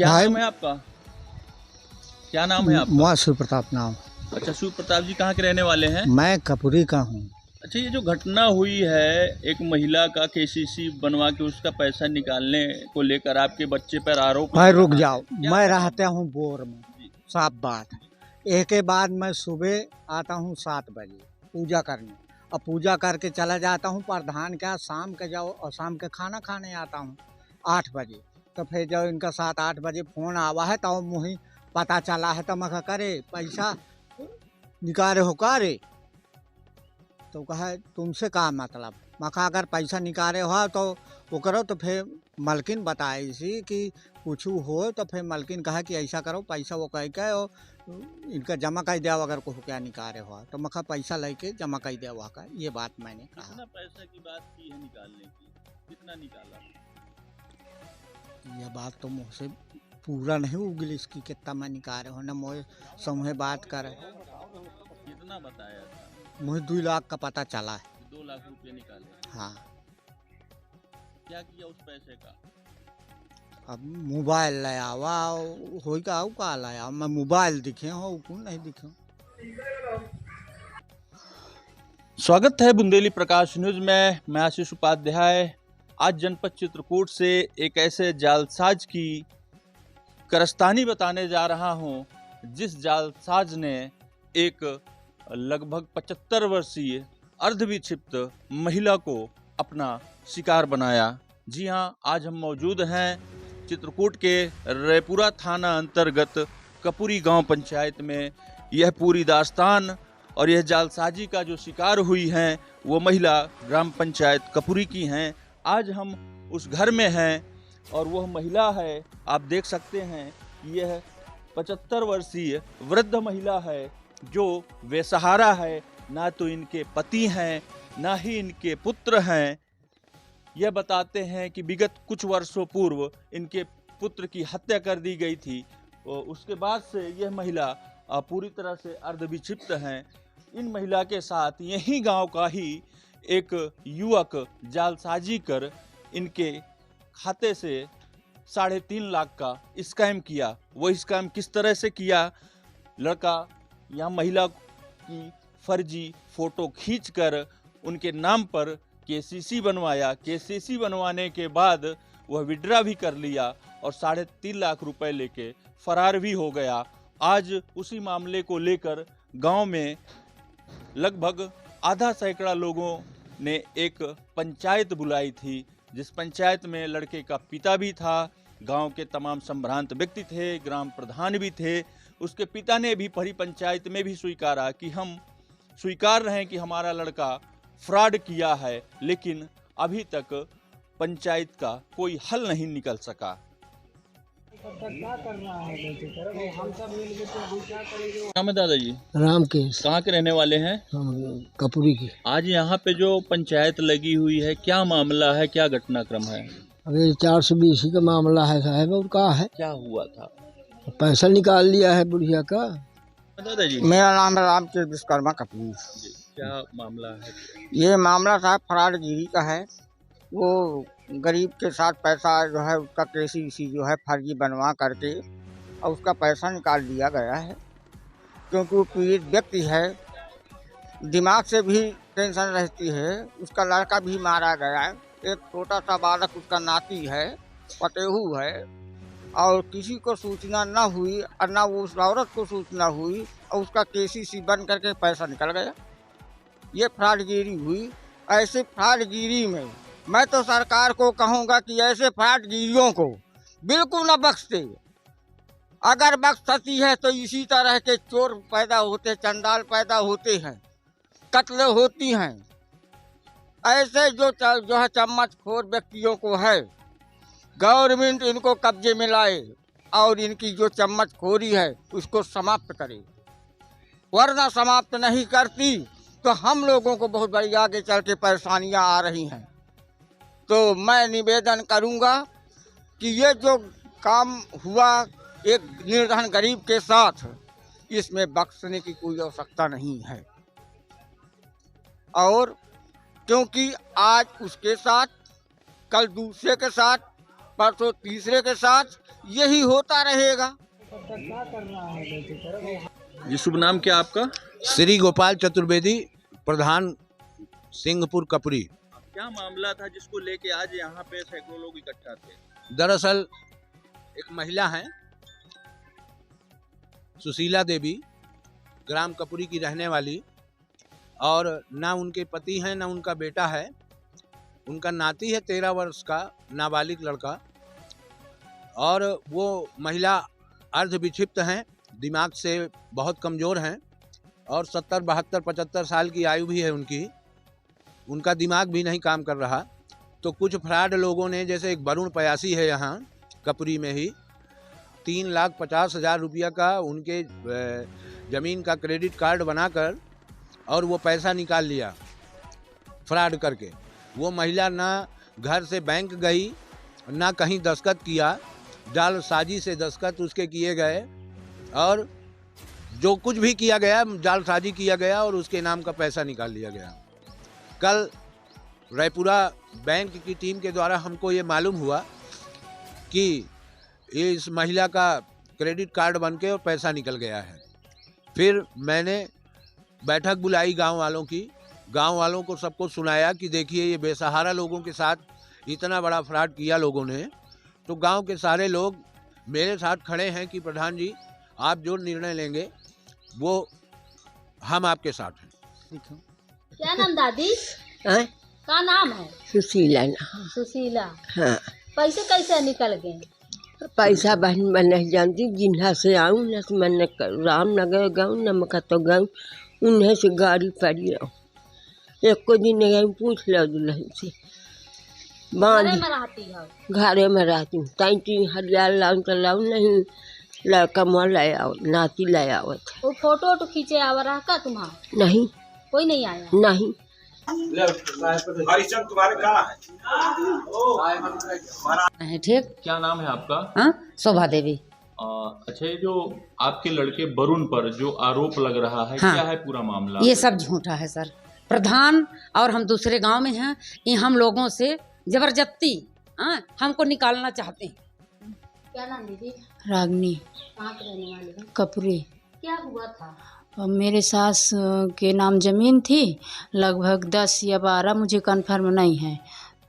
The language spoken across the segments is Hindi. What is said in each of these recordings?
क्या भाई नाम है आपका? क्या नाम है आपका? मैं शिव प्रताप नाम। अच्छा, शिव प्रताप जी कहाँ के रहने वाले हैं? मैं कपूरी का हूँ। अच्छा, ये जो घटना हुई है एक महिला का केसीसी बनवा के उसका पैसा निकालने को लेकर आपके बच्चे पर आरोप भाई लग रुक रहा जाओ, है, क्या मैं है रहता मामला? हूँ बोर में। जी। साफ बात है। एक के बाद मैं सुबह आता हूँ 7 बजे पूजा करने, और पूजा करके चला जाता हूँ प्रधान के यहाँ। शाम के जाओ और शाम के खाना खाने आता हूँ 8 बजे। तो फिर जब इनका 7-8 बजे फ़ोन आवा है तो मुझे पता चला है, तो मैं कहा करे पैसा निकाले हो का रे? तो कहा तुमसे का मतलब? मैं कहा अगर पैसा निकाले हो तो वो करो। तो फिर मलकिन बताई सी कि कुछ हो, तो फिर मलकिन कहा कि ऐसा करो पैसा वो कह के और इनका जमा कर दिया अगर को क्या निकाले हो। तो मैं कहा पैसा लेके जमा कर दिया वहाँ का, ये बात मैंने कहा। कितना पैसा की बात की है निकालने की? कितना निकाला? ये बात तो मुझसे पूरा नहीं उगली इसकी कितना मैं निकाले हो ना, मुझे समूह बात कर कितना बताया था? मुझे 2 लाख का पता चला है। 2 लाख रुपए निकाले। हाँ, क्या किया उस पैसे का? अब मोबाइल ले आवा हो का लाया, मैं मोबाइल दिखे हो कौन नहीं दिखे। स्वागत है बुंदेली प्रकाश न्यूज में। मैं आशीष उपाध्याय। आज जनपद चित्रकूट से एक ऐसे जालसाज की कारस्तानी बताने जा रहा हूं जिस जालसाज ने एक लगभग 75 वर्षीय अर्धविक्षिप्त महिला को अपना शिकार बनाया। जी हां, आज हम मौजूद हैं चित्रकूट के रैपुरा थाना अंतर्गत कपूरी गांव पंचायत में। यह पूरी दास्तान और यह जालसाजी का जो शिकार हुई हैं वो महिला ग्राम पंचायत कपूरी की हैं। आज हम उस घर में हैं और वह महिला है, आप देख सकते हैं कि यह 75 वर्षीय वृद्ध महिला है जो बेसहारा है। ना तो इनके पति हैं ना ही इनके पुत्र हैं। यह बताते हैं कि विगत कुछ वर्षों पूर्व इनके पुत्र की हत्या कर दी गई थी और उसके बाद से यह महिला पूरी तरह से अर्धविक्षिप्त हैं। इन महिला के साथ यही गांव का ही एक युवक जालसाजी कर इनके खाते से 3.5 लाख का स्कैम किया। वो स्कैम किस तरह से किया? लड़का या महिला की फर्जी फोटो खींचकर उनके नाम पर केसीसी बनवाया। केसीसी बनवाने के बाद वह विड्रा भी कर लिया और 3.5 लाख रुपए लेके फरार भी हो गया। आज उसी मामले को लेकर गांव में लगभग आधा सैकड़ा लोगों ने एक पंचायत बुलाई थी, जिस पंचायत में लड़के का पिता भी था, गांव के तमाम संभ्रांत व्यक्ति थे, ग्राम प्रधान भी थे। उसके पिता ने भी भरी पंचायत में भी स्वीकारा कि हम स्वीकार रहे हैं कि हमारा लड़का फ्रॉड किया है, लेकिन अभी तक पंचायत का कोई हल नहीं निकल सका। नाम है दादाजी? रामकेश। कहाँ के रहने वाले हैं? कपूरी की। आज यहाँ पे जो पंचायत लगी हुई है, क्या मामला है, क्या घटनाक्रम है? अभी 420 का मामला है साहब। और क्या है? क्या हुआ था पैसा निकाल लिया है बुढ़िया का। दादाजी? मेरा नाम है रामकेश विश्वकर्मा कपूर। जी, क्या मामला है? ये मामला साहब फराडगिरी का है। वो गरीब के साथ पैसा जो है उसका केसीसी जो है फर्जी बनवा करके और उसका पैसा निकाल लिया गया है। क्योंकि वो पीड़ित व्यक्ति है, दिमाग से भी टेंशन रहती है। उसका लड़का भी मारा गया है, एक छोटा सा बालक उसका नाती है, पटेहू है, और किसी को सूचना न हुई और ना वो उस औरत को सूचना हुई और उसका केसीसी बन करके पैसा निकल गया। ये फ्रॉडगिरी हुई। ऐसे फ्रॉडगिरी में मैं तो सरकार को कहूँगा कि ऐसे फ्रॉडगिरियों को बिल्कुल न बख्शते। अगर बख्शती है तो इसी तरह के चोर पैदा होते, चंडाल पैदा होते हैं, कत्ल होती हैं। ऐसे जो है चम्मचखोर व्यक्तियों को है, गवर्नमेंट इनको कब्जे में लाए और इनकी जो चम्मचखोरी है उसको समाप्त करे। वरना समाप्त नहीं करती तो हम लोगों को बहुत बड़ी आगे चल के परेशानियाँ आ रही हैं। तो मैं निवेदन करूँगा कि ये जो काम हुआ एक निर्धन गरीब के साथ, इसमें बख्शने की कोई आवश्यकता नहीं है। और क्योंकि आज उसके साथ, कल दूसरे के साथ परसों तीसरे के साथ यही होता रहेगा। जी शुभ नाम क्या आपका? श्री गोपाल चतुर्वेदी, प्रधान सिंहपुर कपुरी। क्या मामला था जिसको लेके आज यहाँ पे सैकड़ों लोग इकट्ठा थे? दरअसल एक महिला हैं, सुशीला देवी, ग्राम कपुरी की रहने वाली, और ना उनके पति हैं ना उनका बेटा है। उनका नाती है 13 वर्ष का नाबालिग लड़का, और वो महिला अर्ध विक्षिप्त हैं, दिमाग से बहुत कमज़ोर हैं, और 70, 72, 75 साल की आयु भी है उनकी। उनका दिमाग भी नहीं काम कर रहा। तो कुछ फ्रॉड लोगों ने, जैसे एक वरुण पयासी है यहाँ कपुरी में ही, 3,50,000 रुपया का उनके ज़मीन का क्रेडिट कार्ड बनाकर और वो पैसा निकाल लिया फ्रॉड करके। वो महिला ना घर से बैंक गई, ना कहीं दस्तखत किया, जालसाजी से दस्तखत उसके किए गए, और जो कुछ भी किया गया जालसाजी किया गया और उसके नाम का पैसा निकाल लिया गया। कल रायपुरा बैंक की टीम के द्वारा हमको ये मालूम हुआ कि इस महिला का क्रेडिट कार्ड बनके और पैसा निकल गया है। फिर मैंने बैठक बुलाई गांव वालों की, गांव वालों को सबको सुनाया कि देखिए ये बेसहारा लोगों के साथ इतना बड़ा फ्रॉड किया लोगों ने। तो गांव के सारे लोग मेरे साथ खड़े हैं कि प्रधान जी आप जो निर्णय लेंगे वो हम आपके साथ हैं। क्या नाम दादी? हाँ? का नाम है? सुशीला। सुशीला। हाँ। पैसे कैसे निकल गए? पैसा बहन मैं नहीं जानती, जिन्हा से आऊँ न तो मैंने रामनगर गाँव न मका तो गाँव, उन्हें से गाड़ी पड़ी रहो। एक को दिन गए पूछ लो दुल्हन से बांध घरे में रहती हो? घरे में रहती हूँ। 3,000 लाऊं तो लाऊं नहीं, लड़का मुआ ले आओ, नाती ले आओ। वो फोटो खींचे आवा रहा का तुम्हारा? नहीं, कोई नहीं आया? नहीं। हरिचंद तुम्हारे कहाँ है? ठीक। क्या नाम है आपका? हाँ, शोभा देवी। अच्छा, ये जो आपके लड़के वरुण पर जो आरोप लग रहा है, हाँ, क्या है पूरा मामला? ये सब झूठा है सर। प्रधान और हम दूसरे गांव में हैं, ये हम लोगों से जबरदस्ती हमको निकालना चाहते हैं। क्या नाम दीदी? रागनी। कहाँ के रहने वाले हो? कपुरी। क्या हुआ था? मेरे सास के नाम ज़मीन थी, लगभग 10 या 12, मुझे कंफर्म नहीं है।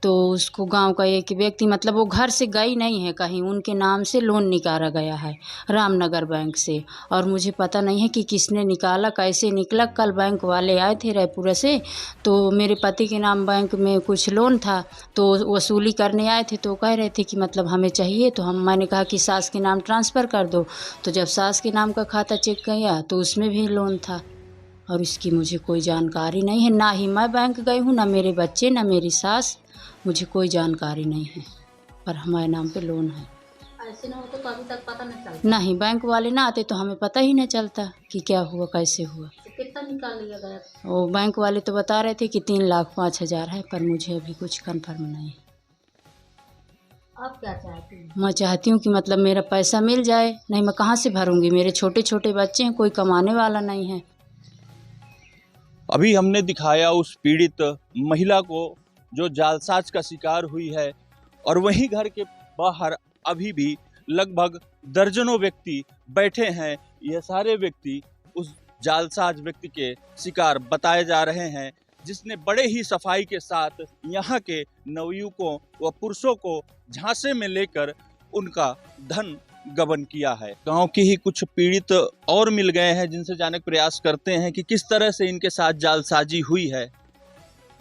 तो उसको गांव का एक व्यक्ति, मतलब वो घर से गई नहीं है कहीं, उनके नाम से लोन निकाला गया है रामनगर बैंक से, और मुझे पता नहीं है कि किसने निकाला, कैसे निकला। कल बैंक वाले आए थे रायपुरा से, तो मेरे पति के नाम बैंक में कुछ लोन था, तो वसूली करने आए थे। तो कह रहे थे कि मतलब हमें चाहिए, तो मैंने कहा कि सास के नाम ट्रांसफ़र कर दो। तो जब सास के नाम का खाता चेक किया तो उसमें भी लोन था, और इसकी मुझे कोई जानकारी नहीं है। ना ही मैं बैंक गई हूँ, ना मेरे बच्चे, ना मेरी सास, मुझे कोई जानकारी नहीं है, पर हमारे नाम पे लोन है। ऐसे ना हो तो अभी तक पता नहीं चलता? नहीं, बैंक वाले ना आते तो हमें पता ही नहीं चलता कि क्या हुआ, कैसे हुआ। तो कितना निकाल लिया गया? वो बैंक वाले तो बता रहे थे कि 3,05,000 है, पर मुझे अभी कुछ कंफर्म नहीं है। आप क्या चाहती हैं? मैं चाहती हूँ कि मतलब मेरा पैसा मिल जाए, नहीं मैं कहाँ से भरूंगी, मेरे छोटे छोटे बच्चे हैं, कोई कमाने वाला नहीं है। अभी हमने दिखाया उस पीड़ित महिला को जो जालसाज का शिकार हुई है, और वहीं घर के बाहर अभी भी लगभग दर्जनों व्यक्ति बैठे हैं। यह सारे व्यक्ति उस जालसाज व्यक्ति के शिकार बताए जा रहे हैं, जिसने बड़े ही सफाई के साथ यहाँ के नवयुवकों व पुरुषों को झांसे में लेकर उनका धन गबन किया है। गांव के ही कुछ पीड़ित और मिल गए हैं, जिनसे जानने का प्रयास करते हैं कि किस तरह से इनके साथ जालसाजी हुई है।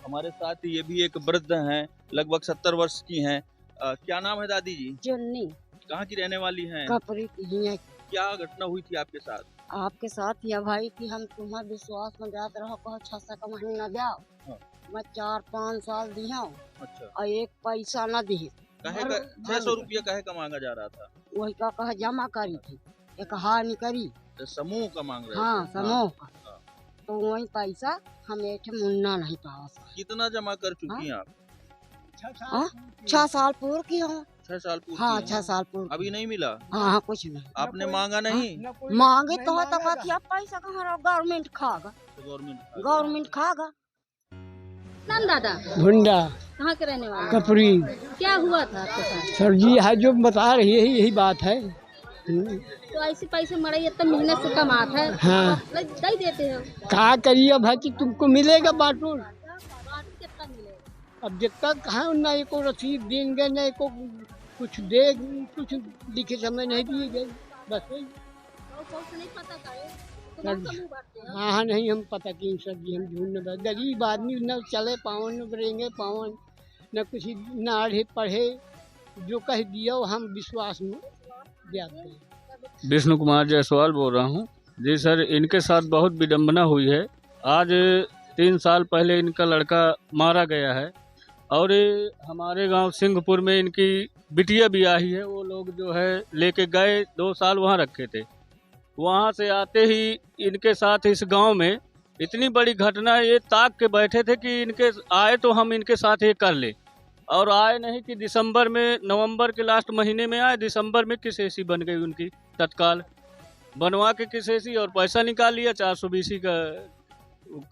हमारे साथ ये भी एक वृद्ध हैं, लगभग 70 वर्ष की हैं। क्या नाम है दादी जी? जुन्नी। कहाँ की रहने वाली हैं? कपुरी की ही है। क्या घटना हुई थी आपके साथ? आपके साथ या भाई कि हम तुम्हारे विश्वास में जाते रहो, कहो 600 का महीना जाओ। हाँ। मैं 4-5 साल दिया अच्छा। और एक पैसा न दी। 600 रुपया कहे का मांगा जा रहा था? वही का कहा जमा करी थी, एक हार नहीं करी। तो समूह का मांग रहे हाँ, थे? समूह का। हाँ। तो वही पैसा हम एक मुन्ना नहीं पावा। कितना जमा कर चुकी हैं आप? 6 साल पूर्व की हूँ। 6 साल पूर्व हाँ, की 6 हैं? साल पूर्व। अभी नहीं मिला? हाँ, कुछ नहीं। आपने मांगा नहीं? मांगे तो पैसा कहाँ रहा, गवर्नमेंट खागा। गवर्नमेंट गवर्नमेंट खागा। नाम दादा भुंडा कहाँ के रहने वाले? कपरी। क्या हुआ था आपके साथ? सर जी है जो बता रही है यही बात है। तो ऐसे पैसे मरे इतना मेहनत से कमाता है, हाँ। आप दे देते हो। कहा करिए अब है कि तुमको मिलेगा बाटो। बाकी कितना मिलेगा? अब जब तक है ना एको रसीद देंगे न एको कुछ दे कुछ लिखे समय नहीं दिए गए बस वही। तो नहीं पता करे तो सर बहुत मुंह बांटते हैं। हाँ नहीं हम पता की सर जी हम झूठ न गरीब आदमी न चले पावन न बरेंगे पावन न कुछ न आढ़े पढ़े जो कह दिया वो हम विश्वास में जाते हैं। विष्णु कुमार जायसवाल बोल रहा हूँ। जी सर, इनके साथ बहुत विडम्बना हुई है। आज 3 साल पहले इनका लड़का मारा गया है और हमारे गांव सिंहपुर में इनकी बिटिया भी आई है। वो लोग जो है लेके गए, 2 साल वहाँ रखे थे। वहाँ से आते ही इनके साथ इस गांव में इतनी बड़ी घटना, ये ताक के बैठे थे कि इनके आए तो हम इनके साथ ये कर ले, और आए नहीं कि दिसंबर में, नवंबर के लास्ट महीने में आए, दिसंबर में किसेसी बन गई उनकी, तत्काल बनवा के किसेसी और पैसा निकाल लिया। 420 का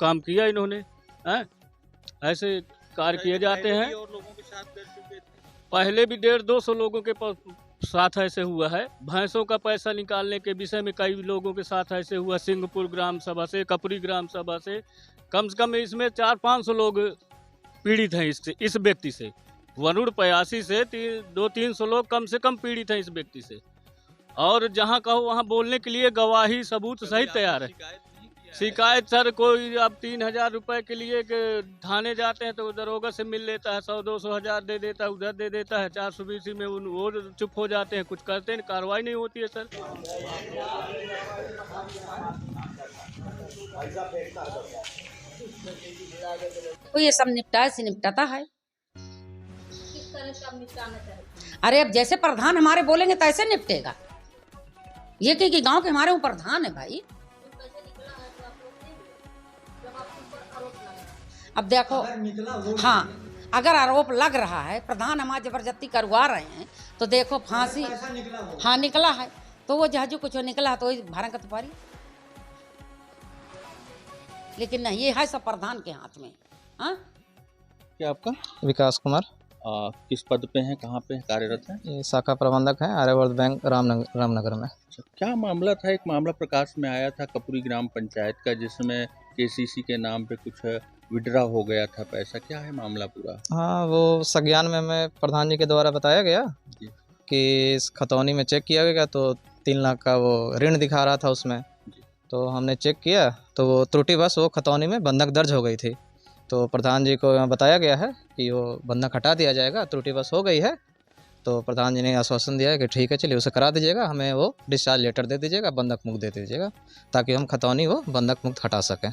काम किया इन्होंने। ऐसे कार्य किए जाते हैं। पहले भी 150-200 लोगों के साथ ऐसे हुआ है। भैंसों का पैसा निकालने के विषय में कई लोगों के साथ ऐसे हुआ। सिंहपुर ग्राम सभा से, कपरी ग्राम सभा से, कम से कम इसमें 400-500 लोग पीड़ित हैं इस व्यक्ति से। वरुण पयासी से 200-300 लोग कम से कम पीड़ित हैं इस व्यक्ति से। और जहां कहो वहां बोलने के लिए गवाही सबूत सहित तैयार है। शिकायत सर कोई अब 3,000 रुपए के लिए थाने जाते हैं तो दरोगा से मिल लेता है, 100-200 हज़ार दे देता है, उधर दे देता है। 420 में वो चुप हो जाते हैं, कुछ करते हैं, कार्रवाई नहीं होती है सर। तो ये सब निपटाता है। किस तरह से आप निपटाना चाहते हैं? अरे अब जैसे प्रधान हमारे बोलेंगे तैसे निपटेगा। ये कि गांव के हमारे वो प्रधान है भाई। जो पैसे निकला है तो आप लोग देंगे जब आपके ऊपर आरोप लगा है। अब देखो, हाँ, अगर आरोप लग रहा है, प्रधान हमारे जबरदस्ती करवा रहे हैं, तो देखो फांसी, हाँ निकला है तो वो जहाजू कुछ निकला तो भाड़ा का तुपारी। लेकिन नहीं, ये है सब प्रधान के हाथ में। हाँ, क्या आपका? विकास कुमार। किस पद पे हैं, कहाँ पे कार्यरत हैं? ये शाखा प्रबंधक हैं आर्यवर्त बैंक रामनगर में। क्या मामला था? एक मामला प्रकाश में आया था कपूरी ग्राम पंचायत का, जिसमें केसीसी के नाम पे कुछ विड्रा हो गया था पैसा। क्या है मामला पूरा? हाँ, वो संज्ञान में हमें प्रधान जी के द्वारा बताया गया कि इस खतौनी में चेक किया गया तो 3 लाख का वो ऋण दिखा रहा था उसमें। तो हमने चेक किया तो वो त्रुटिवश वो खतौनी में बंधक दर्ज हो गई थी। तो प्रधान जी को यहाँ बताया गया है कि वो बंधक हटा दिया जाएगा, त्रुटिवश हो गई है। तो प्रधान जी ने आश्वासन दिया है कि ठीक है चलिए उसे करा दीजिएगा, हमें वो डिस्चार्ज लेटर दे दीजिएगा, बंधक मुक्त दे दीजिएगा, ताकि हम खतौनी वो बंधक मुक्त हटा सकें।